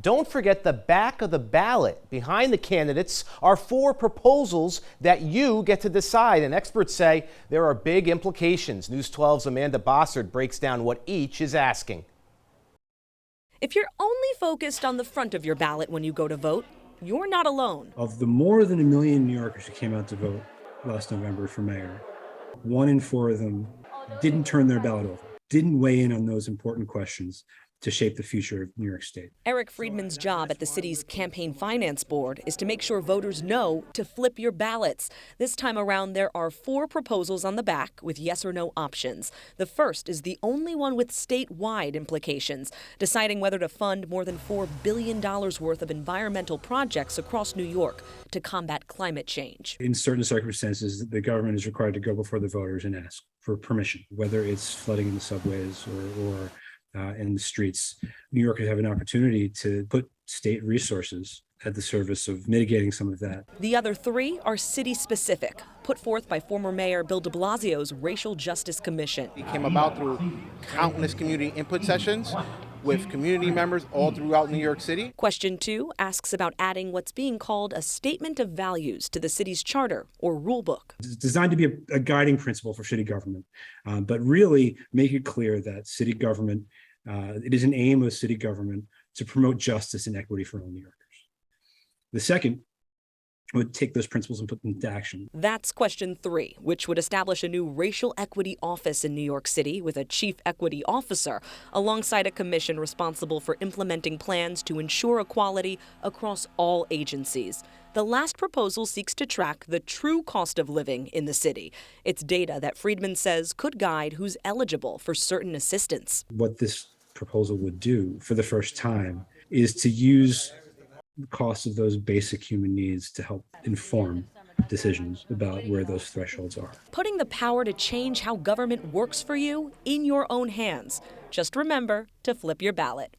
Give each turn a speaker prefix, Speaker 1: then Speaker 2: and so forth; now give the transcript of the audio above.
Speaker 1: Don't forget the back of the ballot. Behind the candidates are 4 proposals that you get to decide, and experts say there are big implications. News 12's Amanda Bossard breaks down what each is asking.
Speaker 2: If you're only focused on the front of your ballot when you go to vote, you're not alone.
Speaker 3: Of the more than 1 million New Yorkers who came out to vote last November for mayor, 1 in 4 of them didn't turn their ballot over, didn't weigh in on those important questions to shape the future of New York State.
Speaker 2: Eric Friedman's job at the city's campaign finance board is to make sure voters know to flip your ballots. This time around, there are 4 proposals on the back with yes or no options. The first is the only one with statewide implications, deciding whether to fund more than $4 billion worth of environmental projects across New York to combat climate change.
Speaker 3: In certain circumstances, the government is required to go before the voters and ask for permission, whether it's flooding in the subways or in the streets. New Yorkers have an opportunity to put state resources at the service of mitigating some of that.
Speaker 2: The other 3 are city-specific, put forth by former Mayor Bill de Blasio's Racial Justice Commission.
Speaker 4: It came about through countless community input sessions with community members all throughout New York City.
Speaker 2: Question 2 asks about adding what's being called a statement of values to the city's charter or rule book.
Speaker 3: It's designed to be a guiding principle for city government, but really make it clear that city government, it is an aim of city government to promote justice and equity for all New Yorkers. The second would take those principles and put them into action.
Speaker 2: That's question 3, which would establish a new racial equity office in New York City with a chief equity officer, alongside a commission responsible for implementing plans to ensure equality across all agencies. The last proposal seeks to track the true cost of living in the city. It's data that Friedman says could guide who's eligible for certain assistance.
Speaker 3: What this proposal would do for the first time is to use the cost of those basic human needs to help inform decisions about where those thresholds are.
Speaker 2: Putting the power to change how government works for you in your own hands. Just remember to flip your ballot.